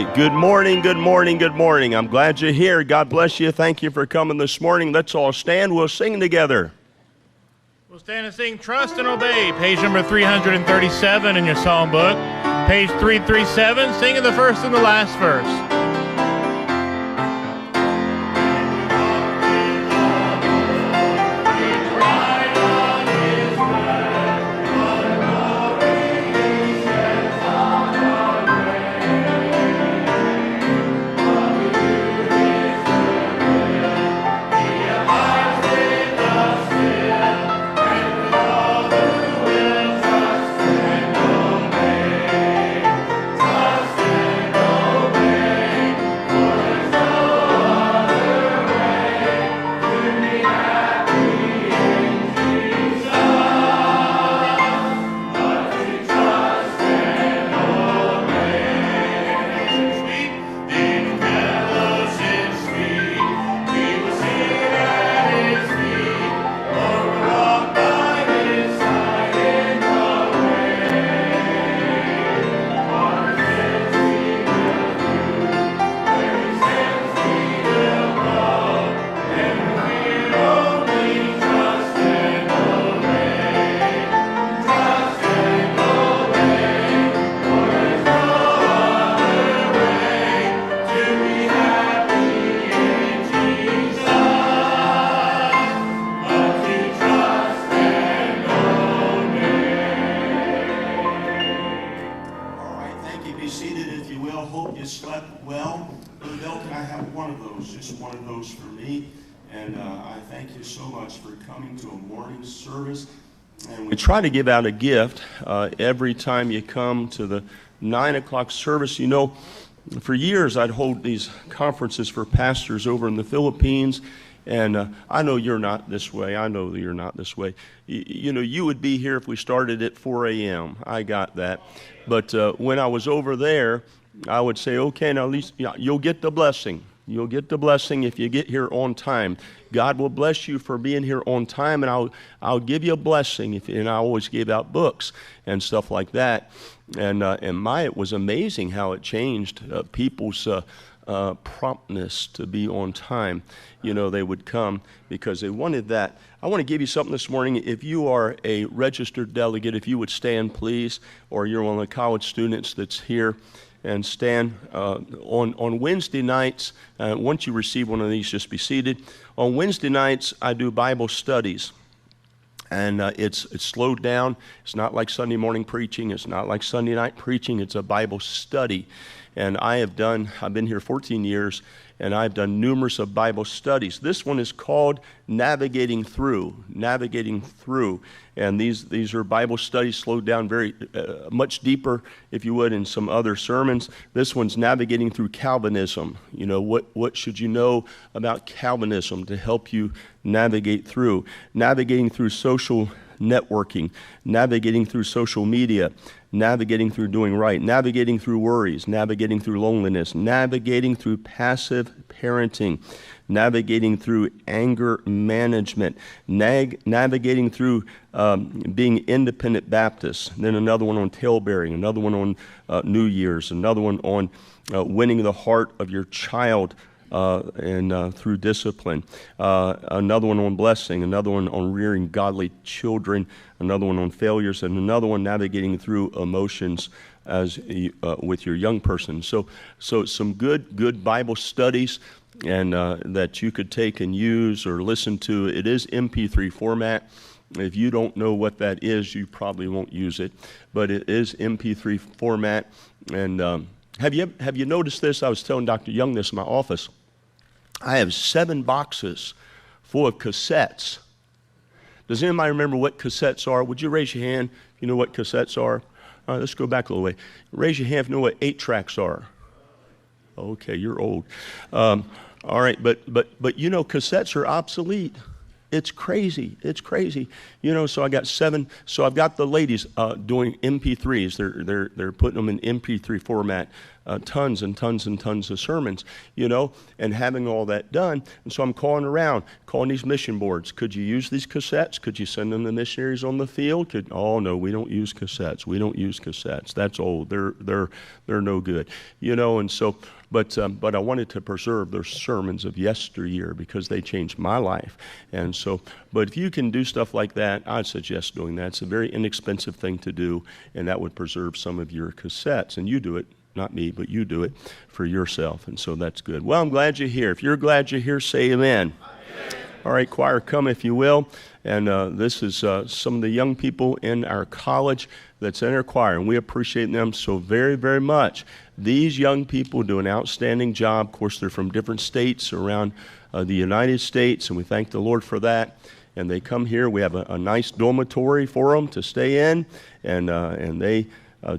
right. Good morning, good morning, good morning. I'm glad you're here. God bless you. Thank you for coming this morning. Let's all stand. We'll sing together. We'll stand and sing Trust and Obey, page number 337 in your psalm book. Page 337, singing the first and the last verse. We try to give out a gift every time you come to the 9 o'clock service. You know, for years I'd hold these conferences for pastors over in the Philippines, and I know you're not this way. I know that you're not this way. You know, you would be here if we started at 4 a.m. I got that. But when I was over there, I would say, okay, now at least you'll get the blessing. You'll get the blessing if you get here on time. God will bless you for being here on time, and I'll give you a blessing. And I always gave out books and stuff like that. And it was amazing how it changed people's promptness to be on time. You know, they would come because they wanted that. I want to give you something this morning. If you are a registered delegate, if you would stand, please, or you're one of the college students that's here, and stand on Wednesday nights. Once you receive one of these, just be seated. On Wednesday nights, I do Bible studies, and it's slowed down. It's not like Sunday morning preaching. It's not like Sunday night preaching. It's a Bible study, and I've been here 14 years, and I've done numerous of Bible studies. This one is called Navigating Through, and these are Bible studies slowed down very much deeper, if you would, in some other sermons. This one's Navigating Through Calvinism. You know, what should you know about Calvinism to help you navigate through social networking, navigating through social media, navigating through doing right, navigating through worries, navigating through loneliness, navigating through passive parenting, navigating through anger management, navigating through being independent Baptists, then another one on tailbearing, another one on New Year's, another one on winning the heart of your child and through discipline, another one on blessing, another one on rearing godly children, another one on failures, and another one navigating through emotions as with your young person. So some good Bible studies and that you could take and use or listen to. It is MP3 format. If you don't know what that is, you probably won't use it, but it is MP3 format. And have you noticed this? I was telling Dr. Young this in my office. I have 7 boxes full of cassettes. Does anybody remember what cassettes are? Would you raise your hand if you know what cassettes are? All right, let's go back a little way. Raise your hand if you know what 8-tracks are. Okay, you're old. All right, but you know, cassettes are obsolete. It's crazy. You know, so I got 7. So I've got the ladies doing MP3s. They're putting them in MP3 format. tons and tons and tons of sermons, and having all that done. And so I'm calling around, calling these mission boards. Could you use these cassettes? Could you send them to missionaries on the field? Oh, no, we don't use cassettes. We don't use cassettes. That's old. They're no good, and so. But I wanted to preserve those sermons of yesteryear because they changed my life. And so, but if you can do stuff like that, I'd suggest doing that. It's a very inexpensive thing to do, and that would preserve some of your cassettes. And you do it, not me, but you do it for yourself. And so that's good. Well, I'm glad you're here. If you're glad you're here, say amen. All right, choir, come if you will. And this is some of the young people in our college that's in our choir, and we appreciate them so very, very much. These young people do an outstanding job. Of course, they're from different states around the United States, and we thank the Lord for that. And they come here. We have a nice dormitory for them to stay in, and they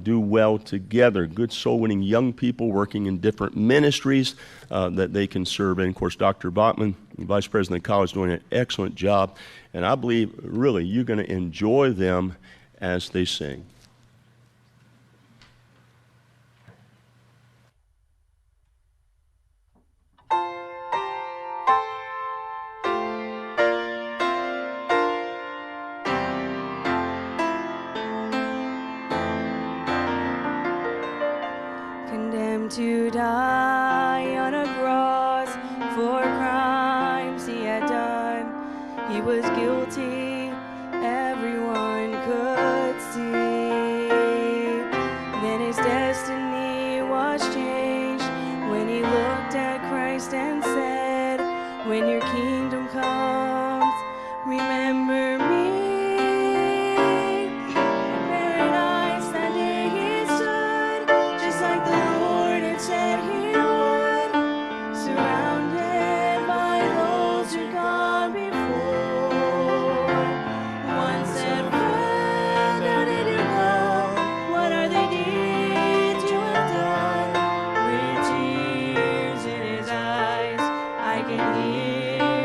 do well together. Good soul-winning young people working in different ministries that they can serve in. Of course, Dr. Bachman, Vice President of the college, doing an excellent job. And I believe, really, you're going to enjoy them as they sing. Condemned to die on a cross for crimes he had done. He was guilty, everyone could see. Then his destiny was changed when he looked at Christ and said, when your kingdom comes, remember me. Paradise that day he stood, just like the Lord had said he would, surrounded by those who'd gone before. One said, friend, how did you go? What are the deeds you have done? With tears in his eyes, I can hear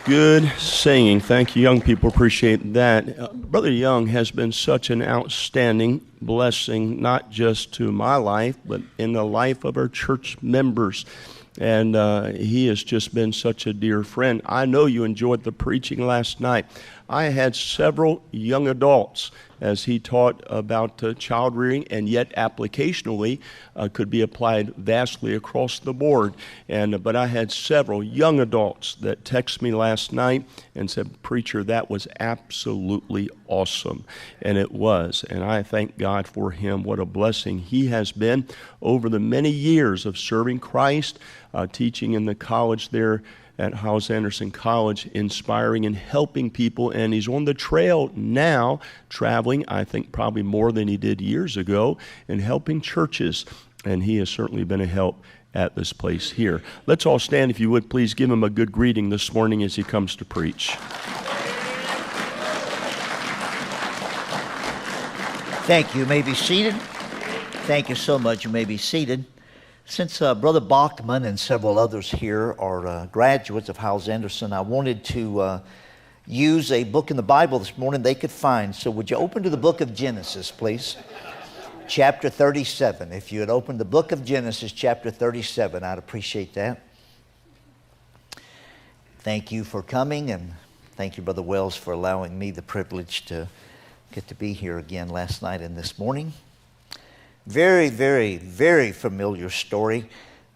Good singing. Thank you, young people. Appreciate that. Brother Young has been such an outstanding blessing, not just to my life, but in the life of our church members. And he has just been such a dear friend. I know you enjoyed the preaching last night. I had several young adults as he taught about child rearing, and yet applicationally could be applied vastly across the board. But I had several young adults that texted me last night and said, "Preacher, that was absolutely awesome." And it was. And I thank God for him. What a blessing he has been over the many years of serving Christ, teaching in the college there at House Anderson College, inspiring and helping people. And he's on the trail now, traveling, I think probably more than he did years ago, and helping churches. And he has certainly been a help at this place here. Let's all stand, if you would, please give him a good greeting this morning as he comes to preach. Thank you. You may be seated. Thank you so much. You may be seated. Since Brother Bachman and several others here are graduates of House Anderson, I wanted to use a book in the Bible this morning they could find. So would you open to the book of Genesis, please? Chapter 37. If you had opened the book of Genesis, chapter 37, I'd appreciate that. Thank you for coming, and thank you, Brother Wells, for allowing me the privilege to get to be here again last night and this morning. Very, very, very familiar story.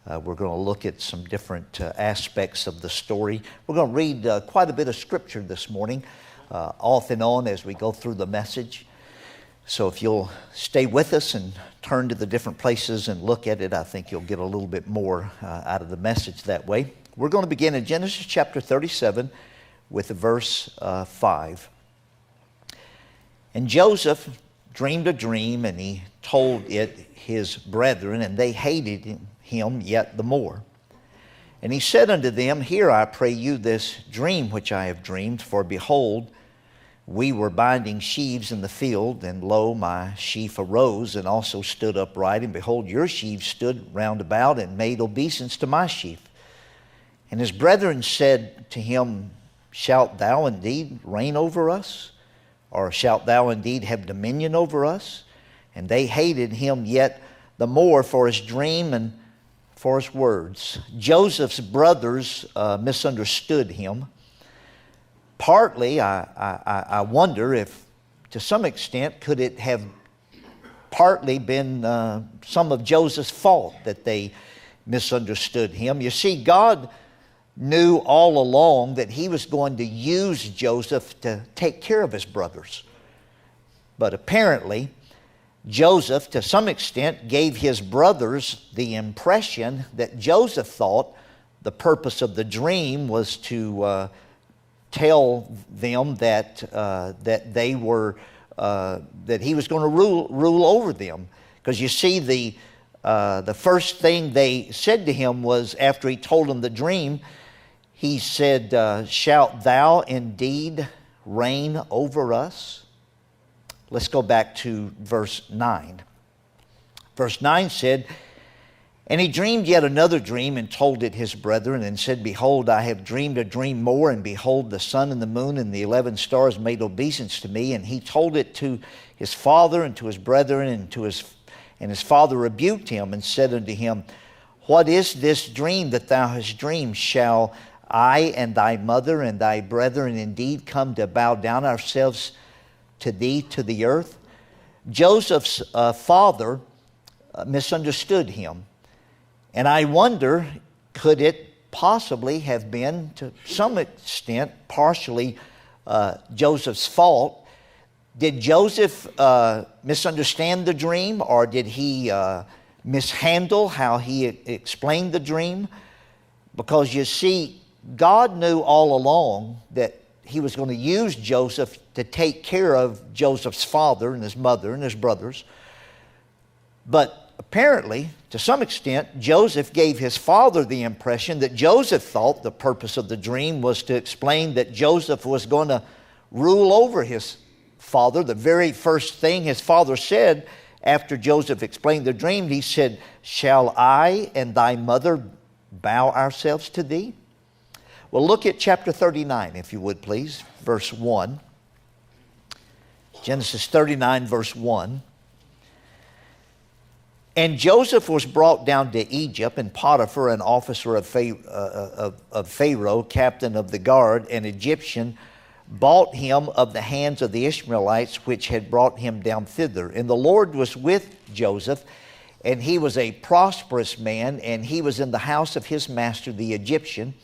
We're going to look at some different aspects of the story. We're going to read quite a bit of scripture this morning, off and on as we go through the message. So if you'll stay with us and turn to the different places and look at it, I think you'll get a little bit more out of the message that way. We're going to begin in Genesis chapter 37 with verse 5. And Joseph dreamed a dream, and he told it his brethren, and they hated him yet the more. And he said unto them, Hear, I pray you, this dream which I have dreamed. For behold, we were binding sheaves in the field, and lo, my sheaf arose, and also stood upright. And behold, your sheaves stood round about, and made obeisance to my sheaf. And his brethren said to him, Shalt thou indeed reign over us? Or shalt thou indeed have dominion over us? And they hated him yet the more for his dream and for his words. Joseph's brothers misunderstood him. Partly, I wonder if, to some extent, could it have partly been some of Joseph's fault that they misunderstood him. You see, God knew all along that he was going to use Joseph to take care of his brothers. But apparently, Joseph, to some extent, gave his brothers the impression that Joseph thought the purpose of the dream was to tell them that they were that he was going to rule over them. Because you see, the first thing they said to him was, after he told them the dream, he said, "Shalt thou indeed reign over us?" Let's go back to verse 9. Verse 9 said, "And he dreamed yet another dream, and told it his brethren, and said, Behold, I have dreamed a dream more, and behold, the sun and the moon and the 11 stars made obeisance to me. And he told it to his father and to his brethren, and his father rebuked him, and said unto him, What is this dream that thou hast dreamed? Shall I and thy mother and thy brethren indeed come to bow down ourselves to thee to the earth?" Joseph's father misunderstood him. And I wonder, could it possibly have been, to some extent, partially Joseph's fault? Did Joseph misunderstand the dream, or did he mishandle how he explained the dream? Because you see, God knew all along that he was going to use Joseph to take care of Joseph's father and his mother and his brothers. But apparently, to some extent, Joseph gave his father the impression that Joseph thought the purpose of the dream was to explain that Joseph was going to rule over his father. The very first thing his father said after Joseph explained the dream, he said, "Shall I and thy mother bow ourselves to thee?" Well, look at chapter 39, if you would please, verse 1. Genesis 39, verse 1. And Joseph was brought down to Egypt, and Potiphar, an officer of Pharaoh, captain of the guard, an Egyptian, bought him of the hands of the Ishmaelites, which had brought him down thither. And the Lord was with Joseph, and he was a prosperous man, and he was in the house of his master, the Egyptian.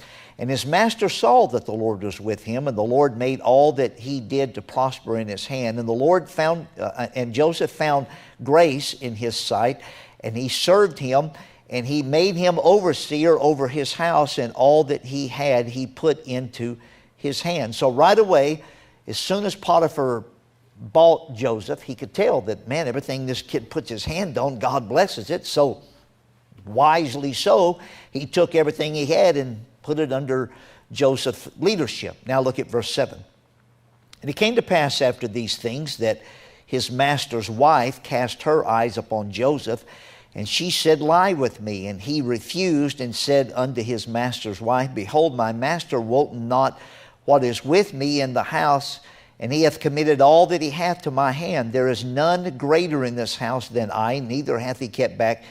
And his master saw that the Lord was with him, and the Lord made all that he did to prosper in his hand. And the Lord found, and Joseph found grace in his sight, and he served him, and he made him overseer over his house, and all that he had he put into his hand. So right away, as soon as Potiphar bought Joseph, he could tell that, man, everything this kid puts his hand on, God blesses it. So wisely so, he took everything he had and put it under Joseph's leadership. Now look at verse 7. And it came to pass after these things that his master's wife cast her eyes upon Joseph, and she said, Lie with me. And he refused and said unto his master's wife, Behold, my master wot not what is with me in the house, and he hath committed all that he hath to my hand. There is none greater in this house than I, neither hath he kept back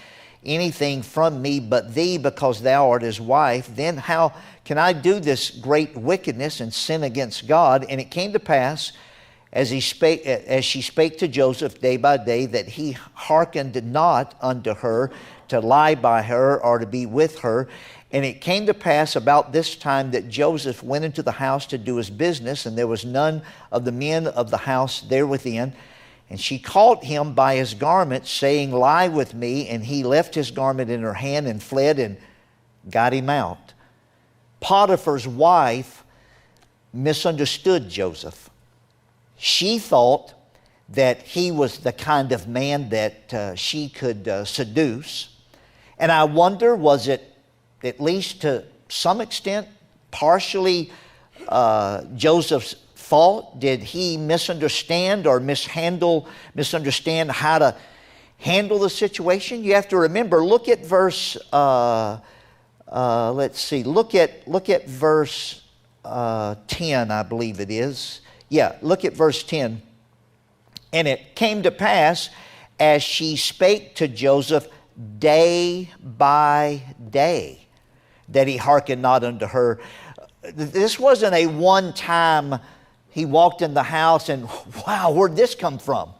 anything from me but thee, because thou art his wife. Then how can I do this great wickedness and sin against God? And it came to pass, as she spake to Joseph day by day, that he hearkened not unto her to lie by her or to be with her. And it came to pass about this time that Joseph went into the house to do his business, and there was none of the men of the house there within. And she caught him by his garment, saying, Lie with me. And he left his garment in her hand and fled and got him out. Potiphar's wife misunderstood Joseph. She thought that he was the kind of man that she could seduce. And I wonder, was it at least to some extent partially Joseph's fault? Did he misunderstand or misunderstand how to handle the situation? You have to remember, look at verse, let's see, look at verse 10, I believe it is. Yeah, look at verse 10. And it came to pass, as she spake to Joseph day by day, that he hearkened not unto her. This wasn't a one-time, he walked in the house and, wow, where'd this come from?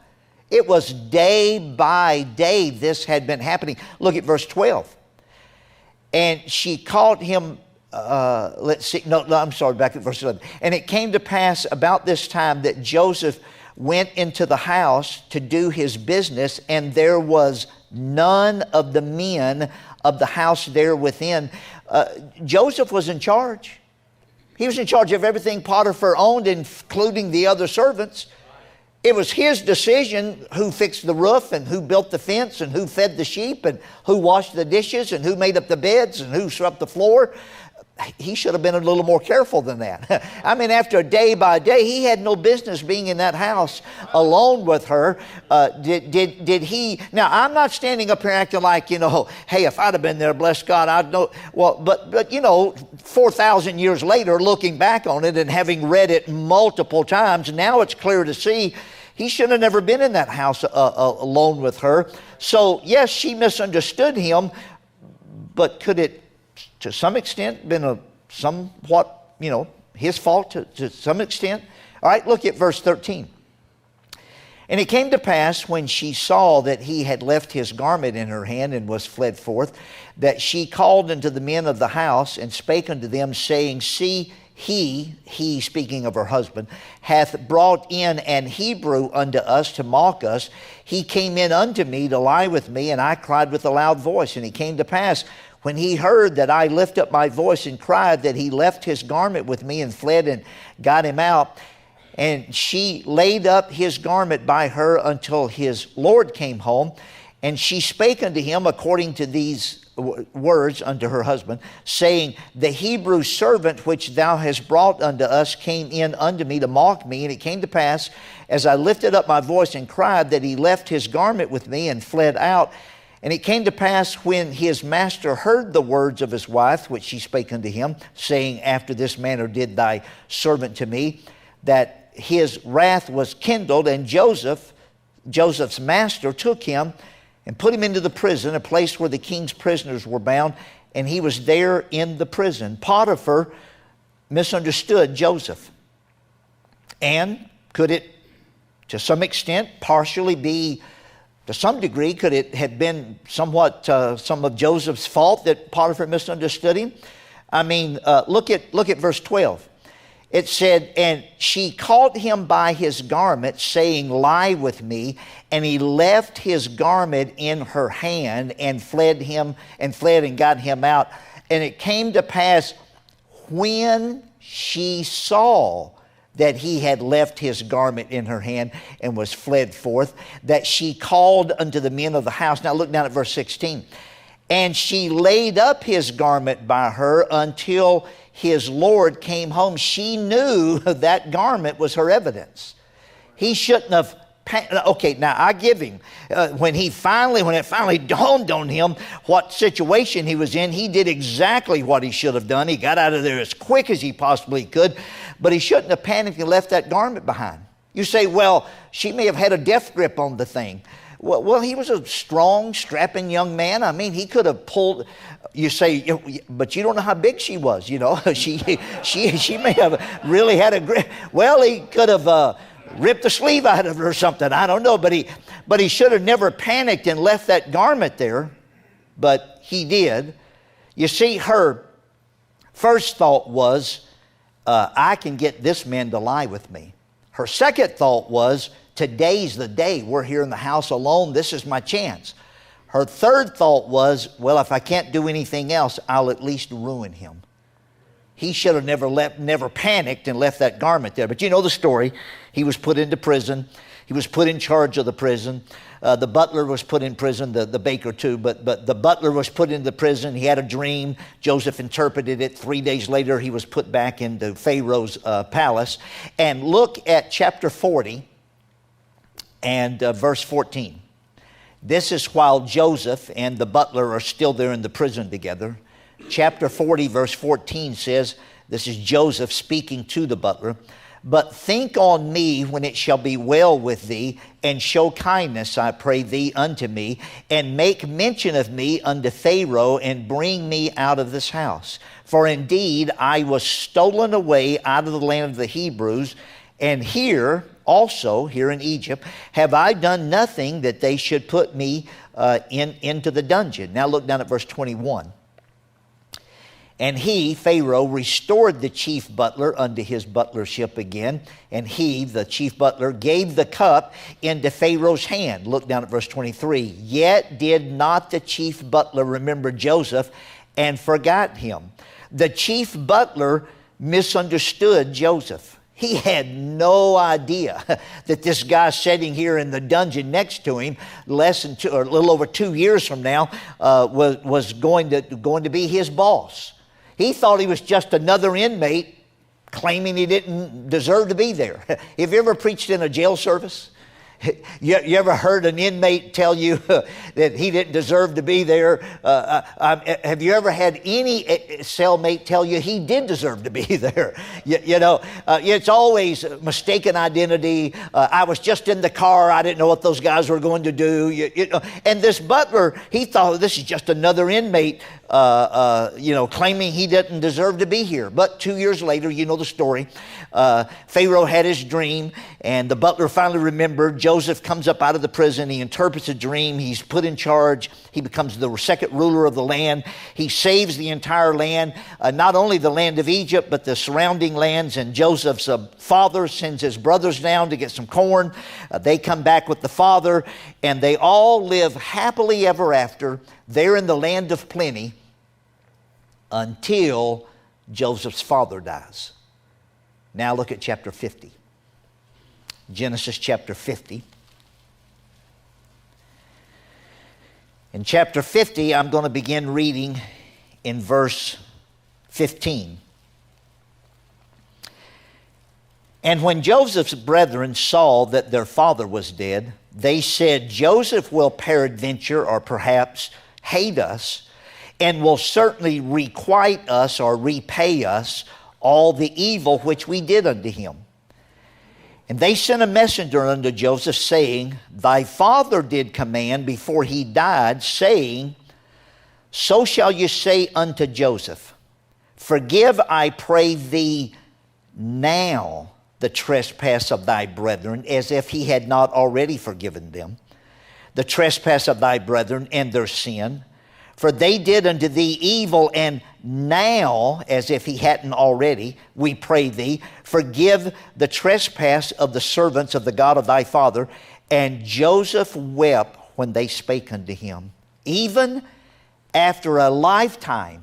It was day by day this had been happening. Look at verse 12. And she called him, I'm sorry, back at verse 11. And it came to pass about this time that Joseph went into the house to do his business, and there was none of the men of the house there within. Joseph was in charge. He was in charge of everything Potiphar owned, including the other servants. It was his decision who fixed the roof and who built the fence and who fed the sheep and who washed the dishes and who made up the beds and who swept the floor. He should have been a little more careful than that. I mean, after day by day, he had no business being in that house alone with her. Did he? Now, I'm not standing up here acting like, hey, if I'd have been there, bless God, I'd know. Well, but 4,000 years later, looking back on it and having read it multiple times, now it's clear to see he should have never been in that house alone with her. So, yes, she misunderstood him, but could it, to some extent, been a somewhat, his fault to some extent? All right, look at verse 13. And it came to pass, when she saw that he had left his garment in her hand and was fled forth, that she called unto the men of the house and spake unto them, saying, See, he speaking of her husband, hath brought in an Hebrew unto us to mock us. He came in unto me to lie with me, and I cried with a loud voice. And it came to pass, when he heard that I lift up my voice and cried, that he left his garment with me and fled and got him out. And she laid up his garment by her until his Lord came home. And she spake unto him according to these words unto her husband, saying, The Hebrew servant which thou hast brought unto us came in unto me to mock me. And it came to pass, as I lifted up my voice and cried, that he left his garment with me and fled out. And it came to pass, when his master heard the words of his wife, which she spake unto him, saying, After this manner did thy servant to me, that his wrath was kindled, and Joseph's master, took him and put him into the prison, a place where the king's prisoners were bound, and he was there in the prison. Potiphar misunderstood Joseph. And could it, to some extent, partially be, to some degree, could it have been somewhat some of Joseph's fault that Potiphar misunderstood him? I mean, look at verse 12. It said, and she caught him by his garment, saying, Lie with me. And he left his garment in her hand and fled and got him out. And it came to pass, when she saw that he had left his garment in her hand and was fled forth, that she called unto the men of the house. Now look down at verse 16. And she laid up his garment by her until his Lord came home. She knew that garment was her evidence. He shouldn't have. Okay, now I give him. When it finally dawned on him what situation he was in, he did exactly what he should have done. He got out of there as quick as he possibly could, but he shouldn't have panicked and left that garment behind. You say, well, she may have had a death grip on the thing. Well, he was a strong, strapping young man. I mean, he could have pulled. You say, but you don't know how big she was. You know, she may have really had a grip. Well, he could have ripped the sleeve out of her or something. I don't know, but he should have never panicked and left that garment there. But he did. You see, her first thought was, I can get this man to lie with me. Her second thought was, today's the day. We're here in the house alone. This is my chance. Her third thought was, well, if I can't do anything else, I'll at least ruin him. He should have never panicked and left that garment there. But you know the story. He was put into prison. He was put in charge of the prison. The butler was put in prison, the baker too, but the butler was put into prison. He had a dream. Joseph interpreted it. 3 days later, he was put back into Pharaoh's palace. And look at chapter 40 and verse 14. This is while Joseph and the butler are still there in the prison together. Chapter 40, verse 14 says, this is Joseph speaking to the butler, but think on me when it shall be well with thee, and show kindness, I pray thee, unto me, and make mention of me unto Pharaoh, and bring me out of this house. For indeed I was stolen away out of the land of the Hebrews, and here in Egypt, have I done nothing that they should put me into the dungeon. Now look down at verse 21. And he, Pharaoh, restored the chief butler unto his butlership again. And he, the chief butler, gave the cup into Pharaoh's hand. Look down at verse 23. Yet did not the chief butler remember Joseph and forgot him. The chief butler misunderstood Joseph. He had no idea that this guy sitting here in the dungeon next to him, a little over 2 years from now, was going to be his boss. He thought he was just another inmate claiming he didn't deserve to be there. Have you ever preached in a jail service? You ever heard an inmate tell you that he didn't deserve to be there? Have you ever had any cellmate tell you he did deserve to be there? It's always mistaken identity. I was just in the car. I didn't know what those guys were going to do. And this butler, he thought this is just another inmate, claiming he didn't deserve to be here. But 2 years later, you know the story. Pharaoh had his dream, and the butler finally remembered. Joseph comes up out of the prison. He interprets a dream. He's put in charge. He becomes the second ruler of the land. He saves the entire land, not only the land of Egypt, but the surrounding lands. And Joseph's father sends his brothers down to get some corn. They come back with the father, and they all live happily ever after there in the land of plenty until Joseph's father dies. Now look at chapter 50. Genesis chapter 50. In chapter 50, I'm going to begin reading in verse 15. And when Joseph's brethren saw that their father was dead, they said, Joseph will peradventure or perhaps hate us, and will certainly requite us or repay us all the evil which we did unto him. And they sent a messenger unto Joseph, saying, Thy father did command before he died, saying, So shall you say unto Joseph, Forgive, I pray thee, now the trespass of thy brethren, as if he had not already forgiven them, the trespass of thy brethren and their sin. For they did unto thee evil, and now, as if he hadn't already, we pray thee, forgive the trespass of the servants of the God of thy father. And Joseph wept when they spake unto him. Even after a lifetime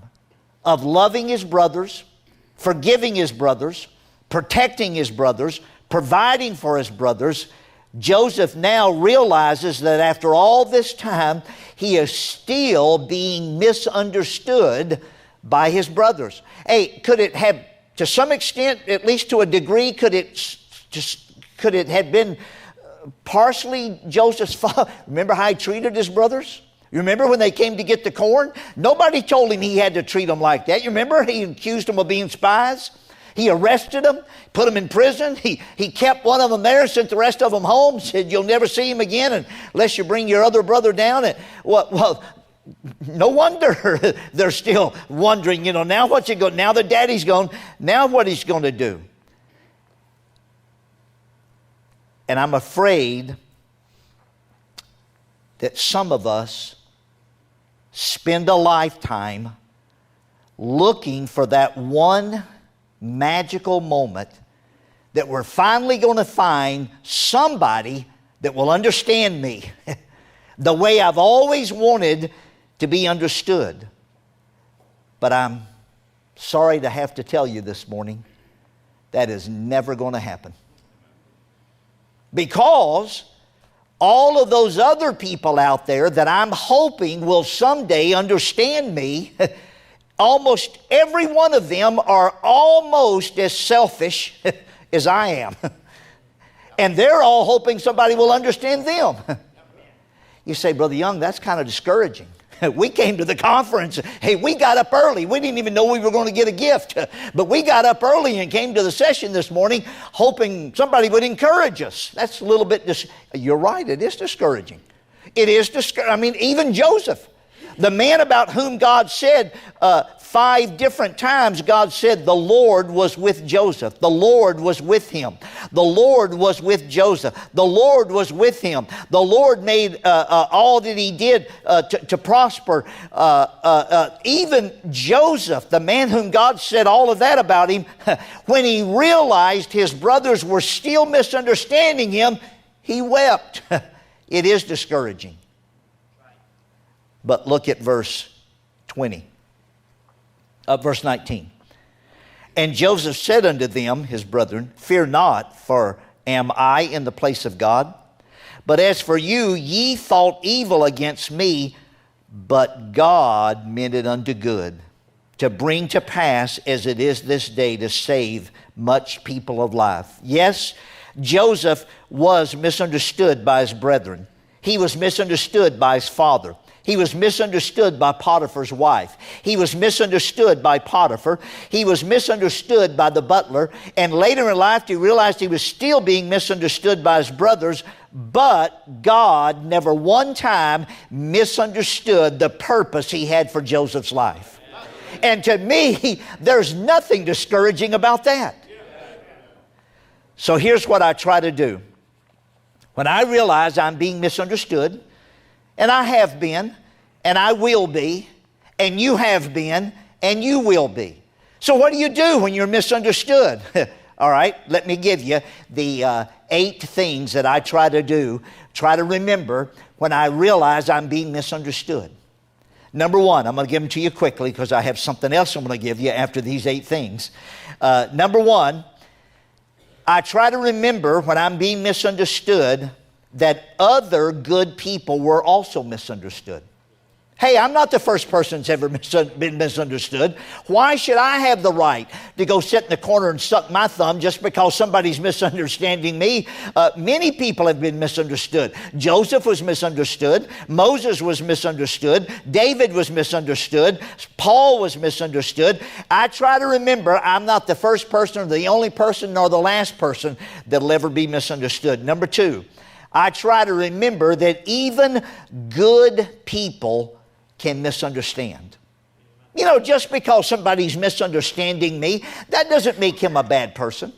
of loving his brothers, forgiving his brothers, protecting his brothers, providing for his brothers, Joseph now realizes that after all this time, he is still being misunderstood by his brothers. Hey, could it have, to some extent, at least to a degree, could it have been partially Joseph's fault? Remember how he treated his brothers? You remember when they came to get the corn? Nobody told him he had to treat them like that. You remember he accused them of being spies? He arrested them, put them in prison. He kept one of them there, sent the rest of them home, said, you'll never see him again unless you bring your other brother down. And, well, no wonder they're still wondering, now what's he going, now that daddy's gone, now what he's going to do. And I'm afraid that some of us spend a lifetime looking for that one magical moment that we're finally going to find somebody that will understand me the way I've always wanted to be understood. But I'm sorry to have to tell you this morning, that is never going to happen. Because all of those other people out there that I'm hoping will someday understand me, almost every one of them are almost as selfish as I am. And they're all hoping somebody will understand them. You say, Brother Young, that's kind of discouraging. We came to the conference. Hey, we got up early. We didn't even know we were going to get a gift. But we got up early and came to the session this morning hoping somebody would encourage us. That's a little bit, you're right, it is discouraging. It is discouraging. I mean, even Joseph, the man about whom God said 5 different times, God said the Lord was with Joseph. The Lord was with him. The Lord was with Joseph. The Lord was with him. The Lord made all that he did to prosper. Even Joseph, the man whom God said all of that about him, when he realized his brothers were still misunderstanding him, he wept. It is discouraging. But look at verse 20. Verse 19. And Joseph said unto them, his brethren, Fear not, for am I in the place of God? But as for you, ye thought evil against me, but God meant it unto good, to bring to pass as it is this day, to save much people of life. Yes, Joseph was misunderstood by his brethren. He was misunderstood by his father. He was misunderstood by Potiphar's wife. He was misunderstood by Potiphar. He was misunderstood by the butler. And later in life, he realized he was still being misunderstood by his brothers. But God never one time misunderstood the purpose he had for Joseph's life. And to me, there's nothing discouraging about that. So here's what I try to do. When I realize I'm being misunderstood, and I have been, and I will be, and you have been, and you will be. So what do you do when you're misunderstood? All right, let me give you the 8 things that I try to do, try to remember when I realize I'm being misunderstood. Number 1, I'm going to give them to you quickly because I have something else I'm going to give you after these 8 things. Number 1, I try to remember when I'm being misunderstood that other good people were also misunderstood. Hey, I'm not the first person that's ever been misunderstood. Why should I have the right to go sit in the corner and suck my thumb just because somebody's misunderstanding me? Many people have been misunderstood. Joseph was misunderstood. Moses was misunderstood. David was misunderstood. Paul was misunderstood. I try to remember I'm not the first person or the only person nor the last person that'll ever be misunderstood. Number two, I try to remember that even good people can misunderstand. You know, just because somebody's misunderstanding me, that doesn't make him a bad person.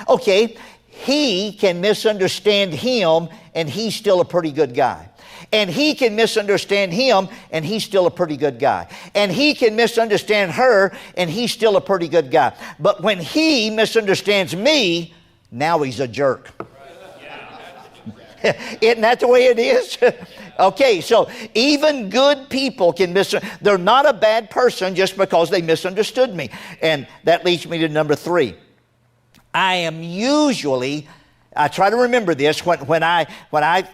Okay, he can misunderstand him and he's still a pretty good guy. And he can misunderstand him and he's still a pretty good guy. And he can misunderstand her and he's still a pretty good guy. But when he misunderstands me, now he's a jerk. Isn't that the way it is? Okay, so even good people can they're not a bad person just because they misunderstood me. And that leads me to number three. I try to remember this when I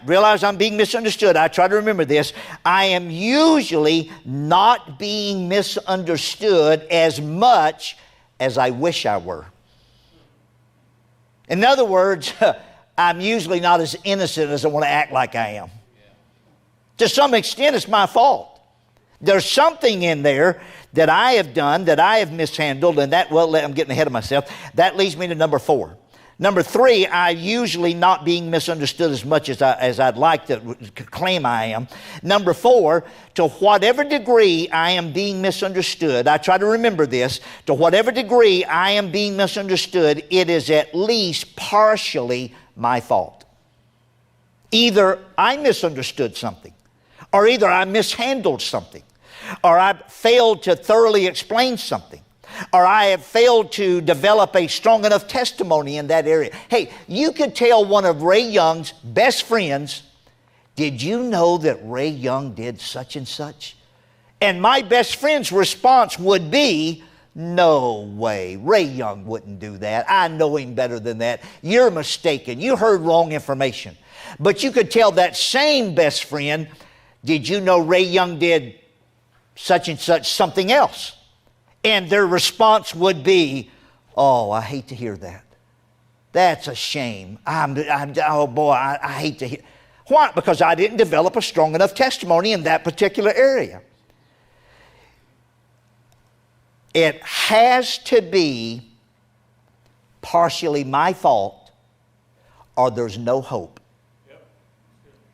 realize I'm being misunderstood, I try to remember this. I am usually not being misunderstood as much as I wish I were. In other words, I'm usually not as innocent as I want to act like I am. To some extent, it's my fault. There's something in there that I have done, that I have mishandled, and I'm getting ahead of myself. That leads me to number four. Number three, I usually not being misunderstood as much as I'd like to claim I am. Number four, to whatever degree I am being misunderstood, I try to remember this, to whatever degree I am being misunderstood, it is at least partially my fault. Either I misunderstood something, or either I mishandled something, or I failed to thoroughly explain something, or I have failed to develop a strong enough testimony in that area. Hey, you could tell one of Ray Young's best friends, did you know that Ray Young did such and such? And my best friend's response would be, no way, Ray Young wouldn't do that. I know him better than that. You're mistaken. You heard wrong information. But you could tell that same best friend, did you know Ray Young did such and such something else? And their response would be, oh, I hate to hear that. That's a shame. Oh boy, I hate to hear. Why? Because I didn't develop a strong enough testimony in that particular area. It has to be partially my fault or there's no hope.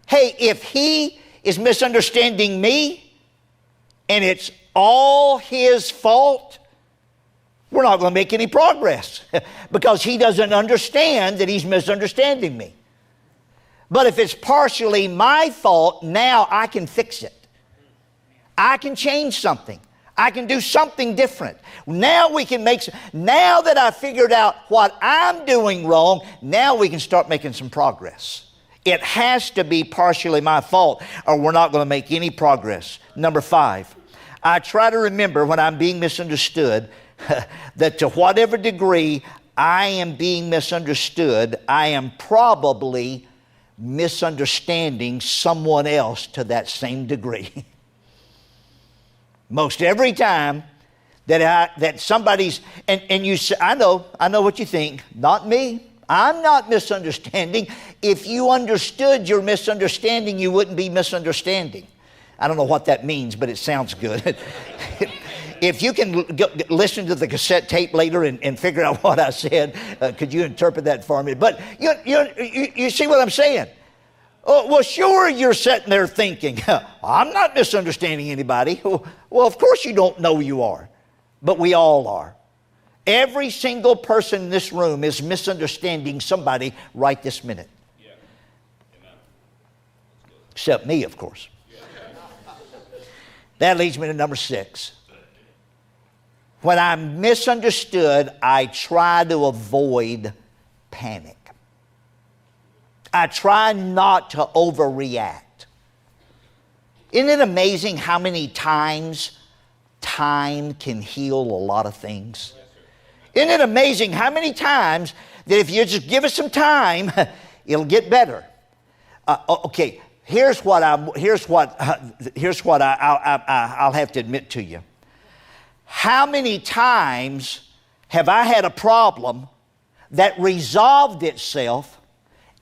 Hey, if he is misunderstanding me and it's all his fault, we're not going to make any progress because he doesn't understand that he's misunderstanding me. But if it's partially my fault, now I can fix it. I can change something. I can do something different. Now now that I figured out what I'm doing wrong, now we can start making some progress. It has to be partially my fault or we're not going to make any progress. Number five, I try to remember when I'm being misunderstood that to whatever degree I am being misunderstood, I am probably misunderstanding someone else to that same degree. Most every time that somebody's, and you say, I know what you think, not me. I'm not misunderstanding. If you understood your misunderstanding, you wouldn't be misunderstanding. I don't know what that means, but it sounds good. If you can listen to the cassette tape later and figure out what I said, could you interpret that for me? But you see what I'm saying? Oh, well, sure, you're sitting there thinking, I'm not misunderstanding anybody. Well, of course you don't know you are, but we all are. Every single person in this room is misunderstanding somebody right this minute. Yeah. Except me, of course. Yeah. That leads me to number 6. When I'm misunderstood, I try to avoid panic. I try not to overreact. Isn't it amazing how many times time can heal a lot of things? Isn't it amazing how many times that if you just give it some time, it'll get better? Okay, Here's what I'll have to admit to you. How many times have I had a problem that resolved itself,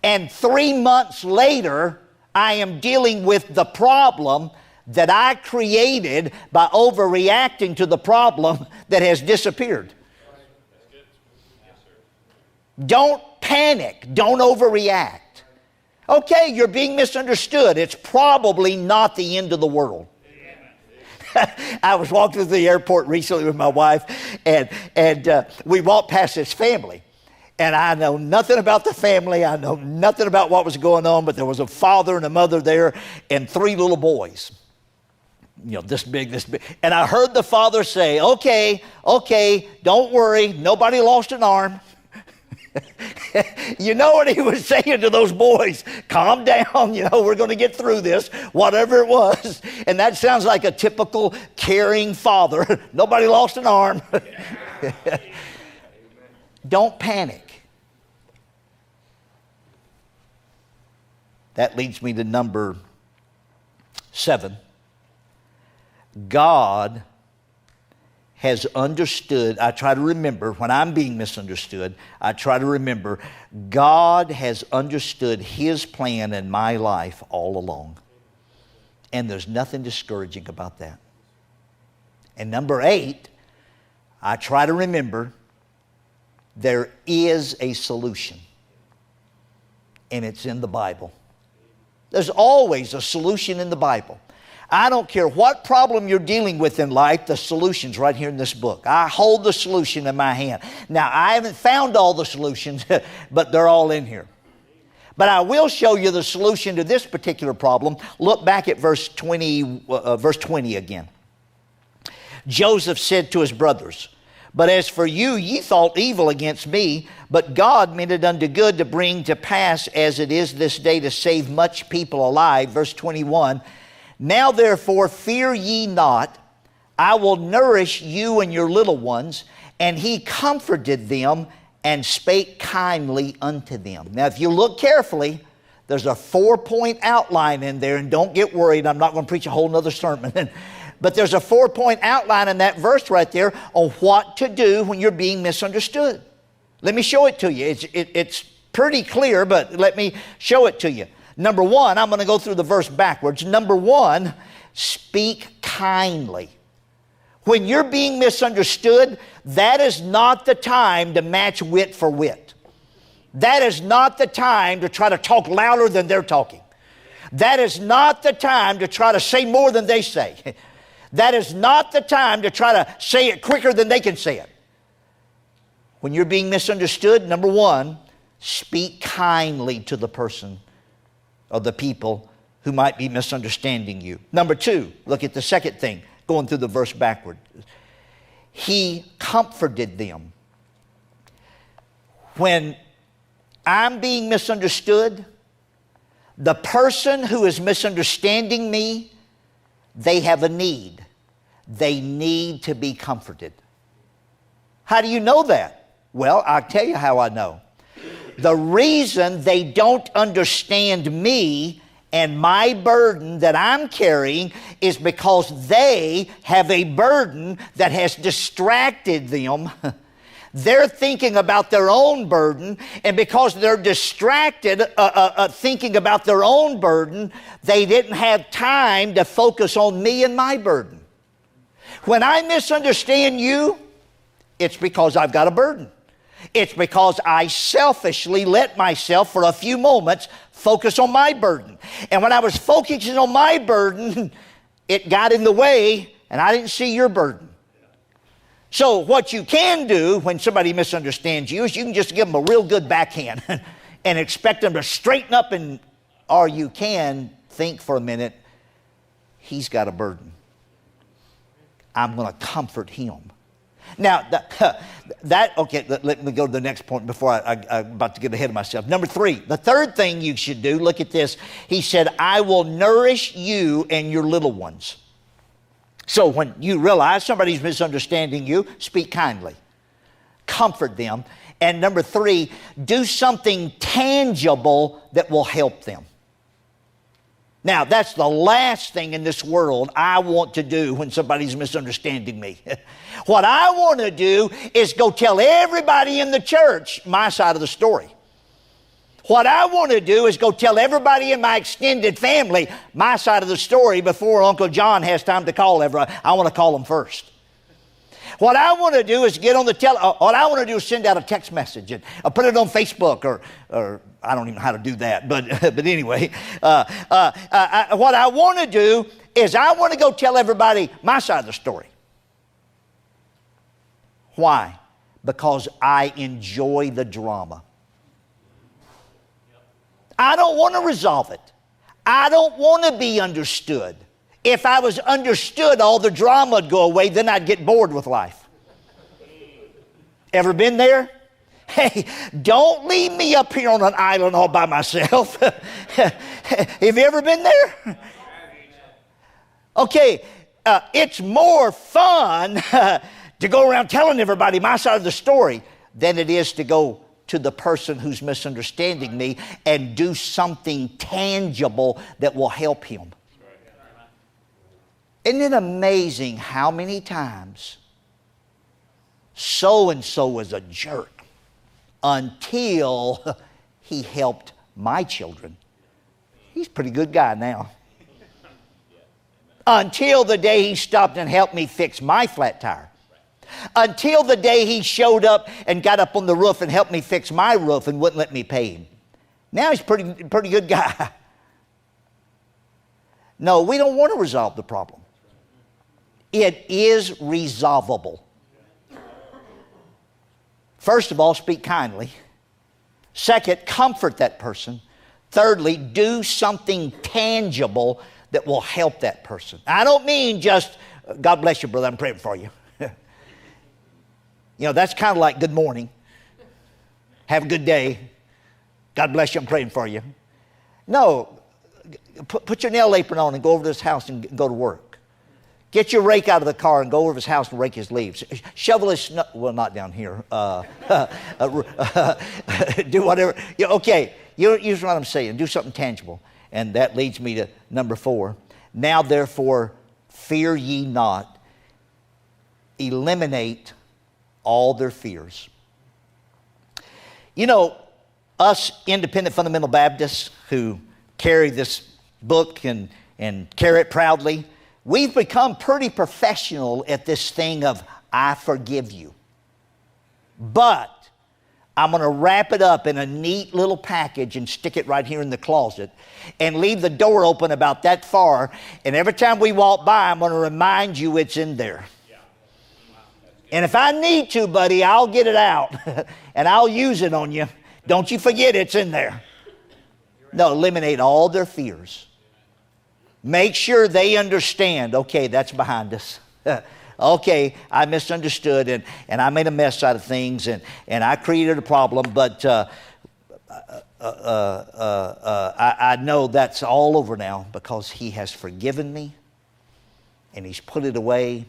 and 3 months later, I am dealing with the problem that I created by overreacting to the problem that has disappeared? Don't panic. Don't overreact. Okay, you're being misunderstood. It's probably not the end of the world. I was walking through the airport recently with my wife, and we walked past this family. And I know nothing about the family. I know nothing about what was going on, but there was a father and a mother there and 3 little boys. You know, this big. And I heard the father say, okay, don't worry. Nobody lost an arm. You know what he was saying to those boys? Calm down, we're going to get through this, whatever it was. And that sounds like a typical caring father. Nobody lost an arm. Don't panic. That leads me to number 7. God has understood. I try to remember when I'm being misunderstood, I try to remember God has understood His plan in my life all along. And there's nothing discouraging about that. And number 8, I try to remember there is a solution. And it's in the Bible. There's always a solution in the Bible. I don't care what problem you're dealing with in life, the solution's right here in this book. I hold the solution in my hand. Now, I haven't found all the solutions, but they're all in here. But I will show you the solution to this particular problem. Look back at verse 20 again. Joseph said to his brothers, "But as for you, ye thought evil against me, but God meant it unto good to bring to pass as it is this day to save much people alive." Verse 21, "Now therefore fear ye not, I will nourish you and your little ones." And he comforted them and spake kindly unto them. Now if you look carefully, there's a 4-point outline in there, and don't get worried, I'm not going to preach a whole nother sermon. But there's a 4-point outline in that verse right there on what to do when you're being misunderstood. Let me show it to you. It's pretty clear, but let me show it to you. Number 1, I'm going to go through the verse backwards. Number 1, speak kindly. When you're being misunderstood, that is not the time to match wit for wit. That is not the time to try to talk louder than they're talking. That is not the time to try to say more than they say. That is not the time to try to say it quicker than they can say it. When you're being misunderstood, number 1, speak kindly to the person or the people who might be misunderstanding you. Number 2, look at the second thing, going through the verse backward. He comforted them. When I'm being misunderstood, the person who is misunderstanding me, they have a need. They need to be comforted. How do you know that? Well, I'll tell you how I know. The reason they don't understand me and my burden that I'm carrying is because they have a burden that has distracted them. They're thinking about their own burden, and because they're distracted thinking about their own burden, they didn't have time to focus on me and my burden. When I misunderstand you, it's because I've got a burden. It's because I selfishly let myself for a few moments focus on my burden. And when I was focusing on my burden, it got in the way and I didn't see your burden. So what you can do when somebody misunderstands you is you can just give them a real good backhand and expect them to straighten up, or you can think for a minute, he's got a burden. I'm going to comfort him. Now, okay, let me go to the next point before I'm about to get ahead of myself. Number 3, the third thing you should do, look at this. He said, I will nourish you and your little ones. So when you realize somebody's misunderstanding you, speak kindly. Comfort them. And number 3, do something tangible that will help them. Now, that's the last thing in this world I want to do when somebody's misunderstanding me. What I want to do is go tell everybody in the church my side of the story. What I want to do is go tell everybody in my extended family my side of the story before Uncle John has time to call everybody. I want to call them first. What I want to do is what I want to do is send out a text message and put it on Facebook or I don't even know how to do that, but anyway, what I want to do is I want to go tell everybody my side of the story. Why? Because I enjoy the drama. I don't want to resolve it. I don't want to be understood. If I was understood, all the drama would go away, then I'd get bored with life. Ever been there? Hey, don't leave me up here on an island all by myself. Have you ever been there? Okay, it's more fun to go around telling everybody my side of the story than it is to go to the person who's misunderstanding me and do something tangible that will help him. Isn't it amazing how many times so-and-so was a jerk until he helped my children? He's a pretty good guy now. Until the day he stopped and helped me fix my flat tire. Until the day he showed up and got up on the roof and helped me fix my roof and wouldn't let me pay him. Now he's a pretty good guy. No, we don't want to resolve the problem. It is resolvable. First of all, speak kindly. Second, comfort that person. Thirdly, do something tangible that will help that person. I don't mean just, God bless you, brother, I'm praying for you. You know, that's kind of like good morning. Have a good day. God bless you, I'm praying for you. No, put your nail apron on and go over to his house and go to work. Get your rake out of the car and go over to his house and rake his leaves. Shovel his snow. Well, not down here. Do whatever. Yeah, okay, here's what I'm saying. Do something tangible. And that leads me to number 4. Now, therefore, fear ye not. Eliminate all their fears. You know, us independent fundamental Baptists who carry this book and carry it proudly, we've become pretty professional at this thing of, I forgive you. But I'm going to wrap it up in a neat little package and stick it right here in the closet and leave the door open about that far. And every time we walk by, I'm going to remind you it's in there. And if I need to, buddy, I'll get it out and I'll use it on you. Don't you forget it's in there. No, eliminate all their fears. Make sure they understand, okay, that's behind us. Okay, I misunderstood and I made a mess out of things and I created a problem, but I know that's all over now because he has forgiven me and he's put it away.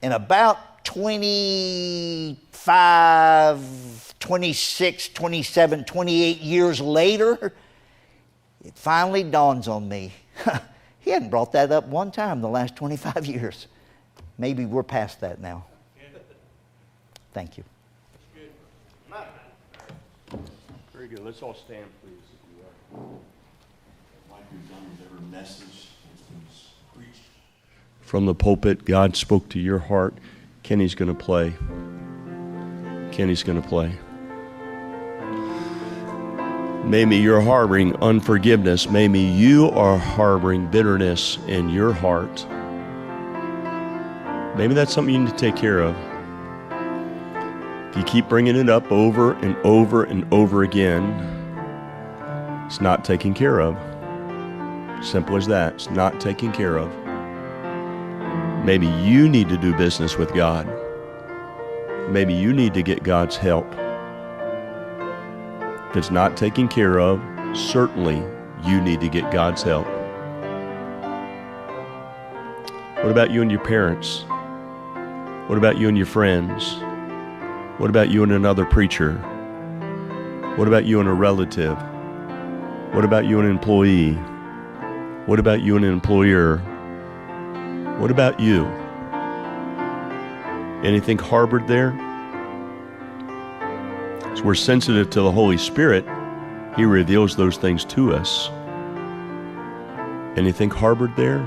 And about 25, 26, 27, 28 years later, it finally dawns on me. He hadn't brought that up one time in the last 25 years. Maybe we're past that now. Thank you. Very good. Let's all stand, please, if you are. Like we've done with every message that's been preached. From the pulpit, God spoke to your heart. Kenny's going to play. Kenny's going to play. Maybe you're harboring unforgiveness. Maybe you are harboring bitterness in your heart. Maybe that's something you need to take care of. If you keep bringing it up over and over and over again, it's not taken care of. Simple as that. It's not taken care of. Maybe you need to do business with God. Maybe you need to get God's help. If it's not taken care of, certainly you need to get God's help. What about you and your parents? What about you and your friends? What about you and another preacher? What about you and a relative? What about you, an employee? What about you, an employer? What about you? Anything harbored there? As we're sensitive to the Holy Spirit, He reveals those things to us. Anything harbored there?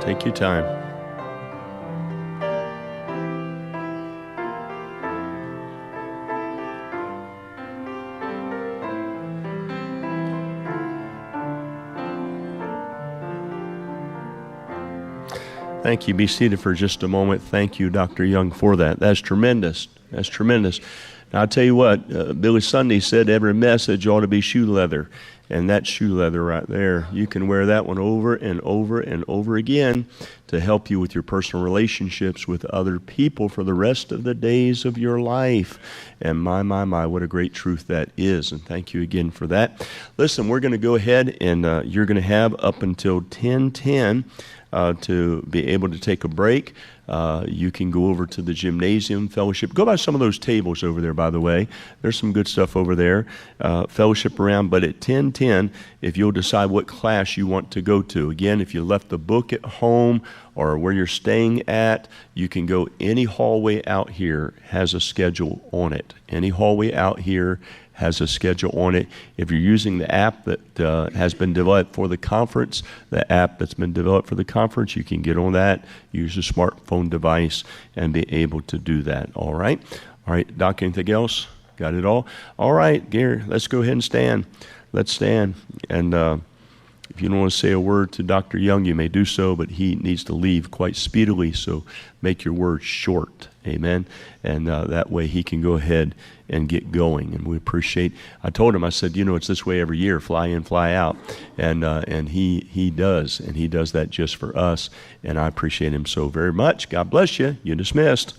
Take your time. Thank you. Be seated for just a moment. Thank you, Dr. Young, for that. That's tremendous. That's tremendous. Now, I'll tell you what, Billy Sunday said every message ought to be shoe leather. And that shoe leather right there, you can wear that one over and over and over again to help you with your personal relationships with other people for the rest of the days of your life. And my, what a great truth that is. And thank you again for that. Listen, we're going to go ahead and you're going to have up until 10:10 to be able to take a break. You can go over to the gymnasium fellowship. Go by some of those tables over there, by the way. There's some good stuff over there. Fellowship around. But at 10:10, if you'll decide what class you want to go to. Again, if you left the book at home or where you're staying at, you can go any hallway out here has a schedule on it. Any hallway out here has a schedule on it. If you're using the app that has been developed for the conference, the app that's been developed for the conference, you can get on that, use a smartphone device, and be able to do that. All right? All right, Doc, anything else? Got it all? All right, Gary, let's go ahead and stand. Let's stand. And if you don't want to say a word to Dr. Young, you may do so, but he needs to leave quite speedily, so make your words short. Amen. And that way he can go ahead and get going. And we appreciate, I told him, I said, it's this way every year, fly in, fly out. And he does, and he does that just for us. And I appreciate him so very much. God bless you. You're dismissed.